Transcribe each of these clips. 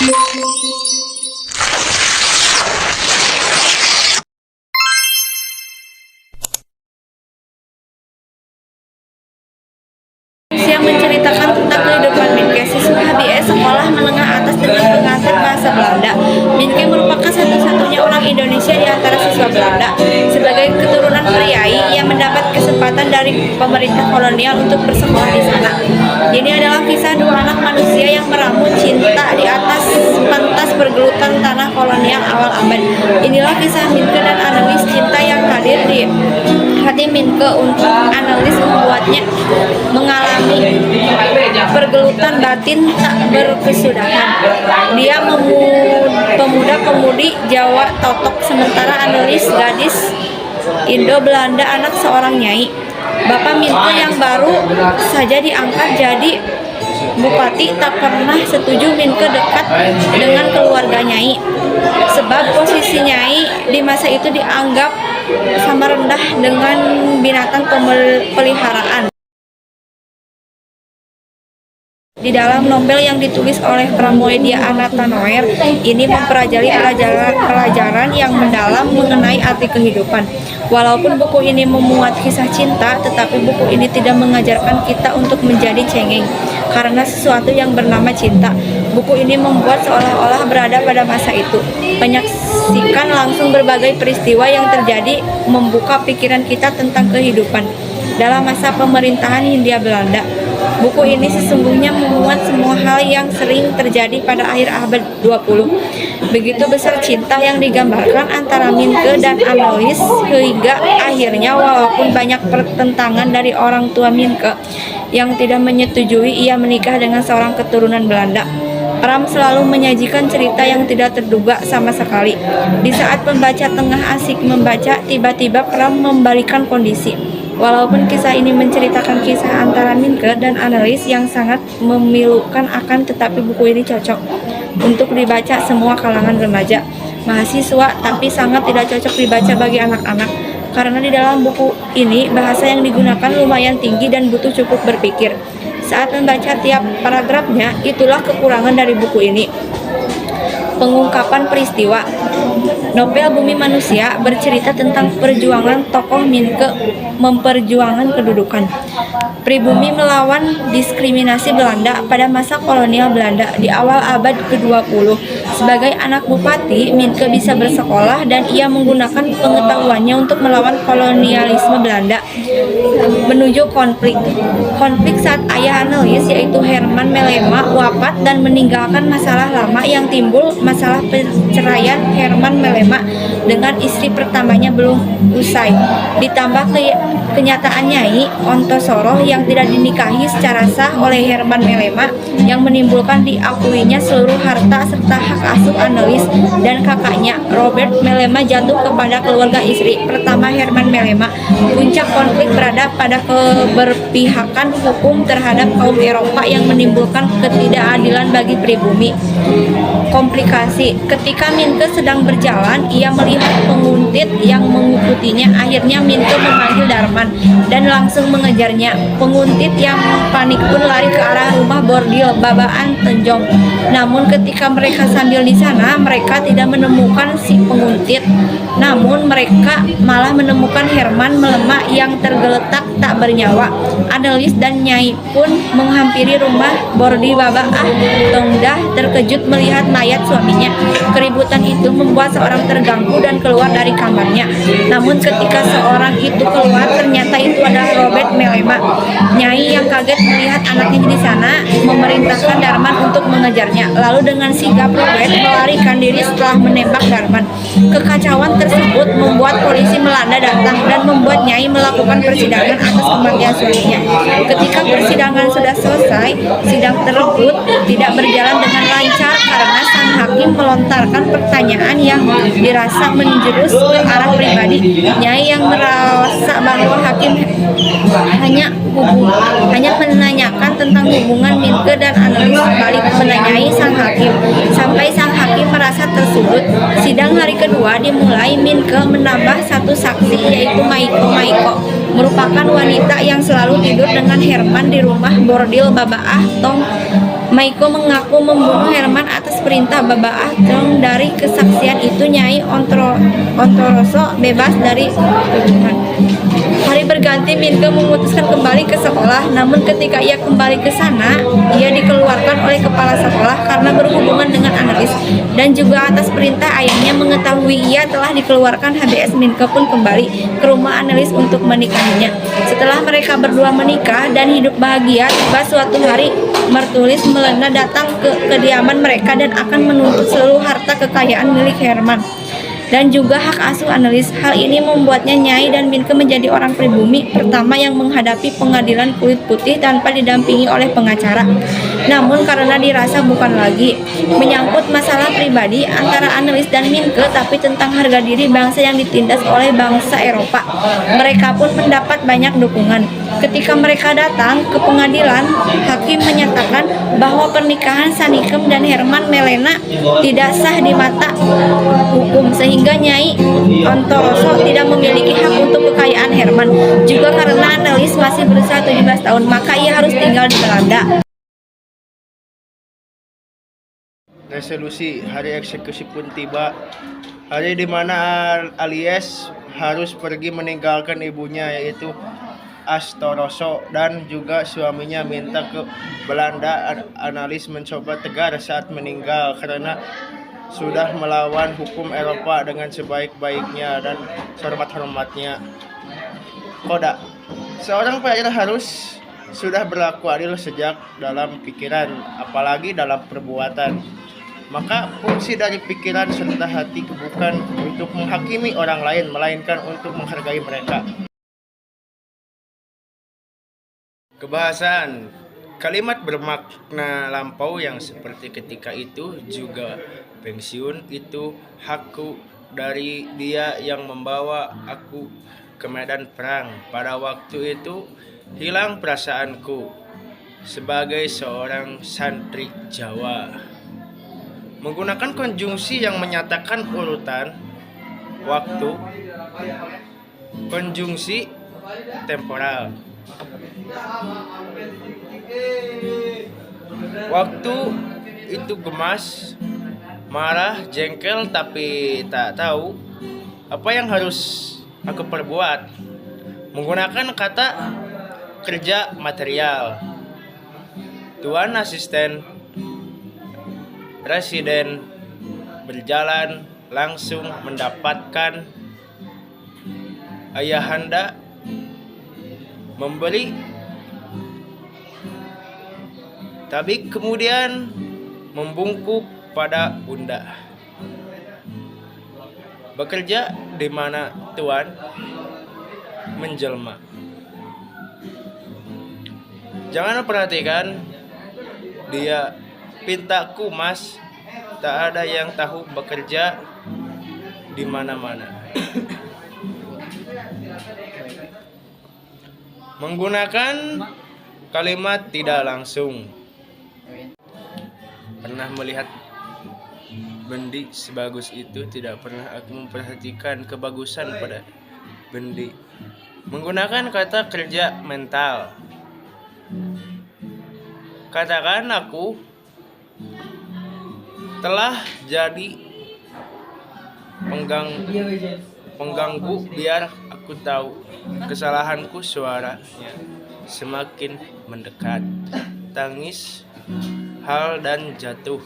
Yang menceritakan tentang kehidupan Minke, siswa HBS Sekolah Menengah Atas dengan pengantar bahasa Belanda. Minke merupakan satu-satunya orang Indonesia di antara siswa Belanda. Sebagai keturunan priai, ia mendapat kesempatan dari pemerintah kolonial untuk bersekolah di sana. Ini adalah kisah dua anak manusia yang meramu cinta di atas pentas pergelutan tanah kolonial awal abad. Inilah kisah Minke dan Annelies, cinta yang hadir di hati Minke untuk Annelies membuatnya mengalami pergelutan batin tak berkesudahan. Dia pemuda-pemudi Jawa Totok, sementara Annelies gadis Indo-Belanda, anak seorang nyai. Bapak Minke yang baru saja diangkat jadi bupati tak pernah setuju Minke dekat dengan keluarga nyai, sebab posisi nyai di masa itu dianggap sama rendah dengan binatang peliharaan. Di dalam novel yang ditulis oleh Pramoedia Anatanoer ini mempelajari pelajaran yang mendalam mengenai arti kehidupan. Walaupun buku ini memuat kisah cinta, tetapi buku ini tidak mengajarkan kita untuk menjadi cengeng karena sesuatu yang bernama cinta. Buku ini membuat seolah-olah berada pada masa itu, menyaksikan langsung berbagai peristiwa yang terjadi, membuka pikiran kita tentang kehidupan dalam masa pemerintahan Hindia Belanda. Buku ini sesungguhnya memuat semua hal yang sering terjadi pada akhir abad 20. Begitu besar cinta yang digambarkan antara Minke dan Annelies hingga akhirnya walaupun banyak pertentangan dari orang tua Minke yang tidak menyetujui ia menikah dengan seorang keturunan Belanda, Pram selalu menyajikan cerita yang tidak terduga sama sekali. Di saat pembaca tengah asik membaca, tiba-tiba Pram membalikan kondisi. Walaupun kisah ini menceritakan kisah antara Minke dan Annelies yang sangat memilukan, akan tetapi buku ini cocok untuk dibaca semua kalangan remaja, mahasiswa, tapi sangat tidak cocok dibaca bagi anak-anak. Karena di dalam buku ini bahasa yang digunakan lumayan tinggi dan butuh cukup berpikir saat membaca tiap paragrafnya. Itulah kekurangan dari buku ini. Pengungkapan peristiwa. Novel Bumi Manusia bercerita tentang perjuangan tokoh Minke memperjuangkan kedudukan pribumi melawan diskriminasi Belanda pada masa kolonial Belanda di awal abad ke-20. Sebagai anak bupati, Minke bisa bersekolah dan ia menggunakan pengetahuannya untuk melawan kolonialisme Belanda menuju konflik. Konflik saat ayah Annelies yaitu Herman Melema wafat dan meninggalkan masalah lama yang timbul, masalah perceraian Herman Melema dengan istri pertamanya belum usai, ditambah kenyataan Nyai Ontosoroh yang tidak dinikahi secara sah oleh Herman Melema yang menimbulkan diakuinya seluruh harta serta hak asuh Annelies dan kakaknya Robert Melema jatuh kepada keluarga istri pertama Herman Melema. Puncak konflik berada pada keberpihakan hukum terhadap kaum Eropa yang menimbulkan ketidakadilan bagi pribumi. Komplikasi. Ketika Minke sedang berjalan, ia melihat penguntit yang mengikutinya. Akhirnya Minke memanggil Darman dan langsung mengejarnya. Penguntit yang panik pun lari ke arah rumah bordil Babaan Tenjong. Namun ketika mereka sambil di sana, mereka tidak menemukan si penguntit. Namun mereka malah menemukan Herman Melema yang tergeletak tak bernyawa. Annelies dan Nyai pun menghampiri rumah bordil Babaah Tongdah terkejut melihat mayat suaminya. Keributan itu membuat seorang terganggu dan keluar dari kamarnya. Namun ketika seorang itu keluar, ternyata itu adalah Robert Melema. Nyai yang kaget melihat anaknya di sana memerintahkan Darman untuk mengejarnya. Lalu dengan sigap Robert melarikan diri setelah menembak Darman. Kekacauan tersebut membuat polisi Belanda datang dan membuat Nyai melakukan persidangan atas kematian suaminya. Ketika persidangan sudah selesai, sidang tersebut tidak berjalan dengan lancar karena sang hakim melontarkan pertanyaan yang dirasa menjurus ke arah pribadi. Nyai yang merasa bahwa hakim hanya menanyakan tentang hubungan Minke dan Annelies balik menanyai sang hakim sampai sang hakim merasa tersudut. Sidang hari kedua dimulai. Minke menambah satu saksi yaitu Maiko merupakan wanita yang selalu tidur dengan Herman di rumah bordil Babaah Tong. Maiko mengaku membunuh Herman atas perintah Babaah Trong. Dari kesaksian itu Nyai Ontoroso bebas dari tuduhan. Hari berganti Minke memutuskan kembali ke sekolah, namun ketika ia kembali ke sana, ia dikeluarkan oleh kepala sekolah karena berhubungan dengan Analis, dan juga atas perintah ayahnya. Mengetahui ia telah dikeluarkan, HBS Minke pun kembali ke rumah Analis untuk menikahinya. Setelah mereka berdua menikah dan hidup bahagia, tiba suatu hari Mertulis Melena datang ke kediaman mereka dan akan menuntut seluruh harta kekayaan milik Herman dan juga hak asuh Analis. Hal ini membuatnya Nyai dan Minke menjadi orang pribumi pertama yang menghadapi pengadilan kulit putih tanpa didampingi oleh pengacara. Namun karena dirasa bukan lagi menyangkut masalah pribadi antara Analis dan Minke, tapi tentang harga diri bangsa yang ditindas oleh bangsa Eropa, mereka pun mendapat banyak dukungan. Ketika mereka datang ke pengadilan, hakim menyatakan bahwa pernikahan Sanikem dan Herman Melena tidak sah di mata hukum, sehingga Nyai Ontoroso tidak memiliki hak untuk kekayaan Herman. Juga karena Analis masih berusia 17 tahun, maka ia harus tinggal di Belanda. Resolusi hari eksekusi pun tiba. Hari di mana Alias harus pergi meninggalkan ibunya, yaitu Astoroso, dan juga suaminya minta ke Belanda. Analis mencoba tegar saat meninggal karena sudah melawan hukum Eropa dengan sebaik-baiknya dan sehormat-hormatnya. Koda, seorang pelajar harus sudah berlaku adil sejak dalam pikiran, apalagi dalam perbuatan. Maka fungsi dari pikiran serta hati bukan untuk menghakimi orang lain, melainkan untuk menghargai mereka. Kebahasaan kalimat bermakna lampau yang seperti ketika itu juga pensiun itu hakku dari dia yang membawa aku ke medan perang. Pada waktu itu hilang perasaanku sebagai seorang santri Jawa. Menggunakan konjungsi yang menyatakan urutan waktu, konjungsi temporal. Waktu itu gemas, marah, jengkel, tapi tak tahu apa yang harus aku perbuat. Menggunakan kata kerja material. Tuan asisten presiden berjalan langsung mendapatkan ayahanda memberi, tapi kemudian membungkuk pada bunda. Bekerja di mana Tuan menjelma. Jangan perhatikan dia pintaku mas, tak ada yang tahu bekerja di mana-mana. Menggunakan kalimat tidak langsung. Pernah melihat bendi sebagus itu, tidak pernah aku memperhatikan kebagusan pada bendi. Menggunakan kata kerja mental. Katakan aku telah jadi pengganggu biar aku tahu kesalahanku. Suaranya semakin mendekat, tangis, hal dan jatuh.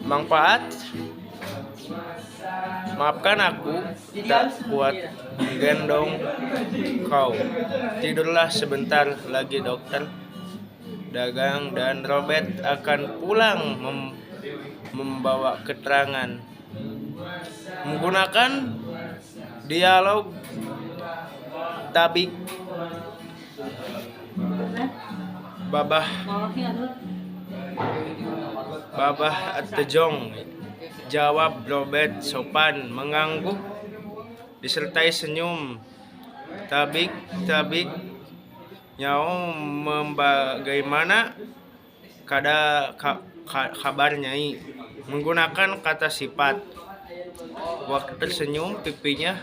Manfaat, maafkan aku tak kuat menggendong kau. Tidurlah sebentar lagi dokter. Dagang dan Robert akan pulang membawa keterangan. Menggunakan dialog tabik. Babah Atejong, jawab Robert sopan, mengangguk disertai senyum. Tabik nyau bagaimana kabar Nyai. Menggunakan kata sifat. Waktu tersenyum pipinya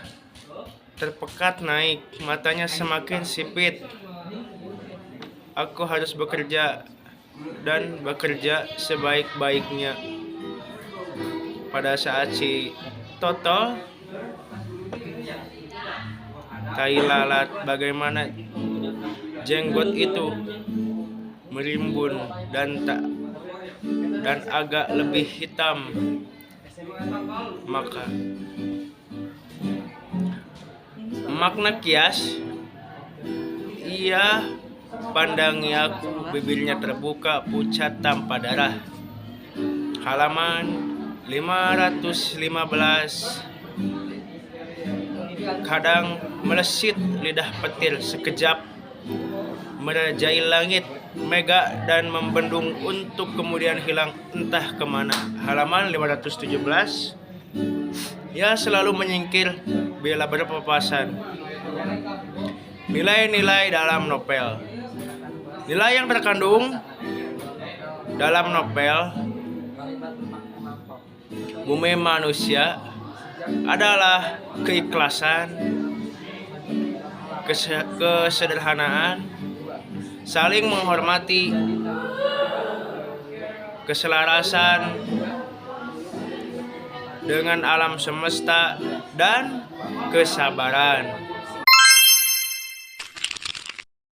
terpekat naik, matanya semakin sipit. Aku harus bekerja dan bekerja sebaik-baiknya. Pada saat si Toto tai lalat, bagaimana jenggot itu merimbun dan agak lebih hitam, maka makna kias, ia pandangi aku, bibirnya terbuka pucat tanpa darah. Halaman 515. Kadang melesit lidah petir sekejap, merajai langit mega dan membendung untuk kemudian hilang entah kemana. Halaman 517. Ia selalu menyingkir bila berpapasan. Nilai-nilai dalam novel. Nilai yang terkandung dalam novel Bumi Manusia adalah keikhlasan, kesederhanaan, saling menghormati, keselarasan dengan alam semesta, dan kesabaran.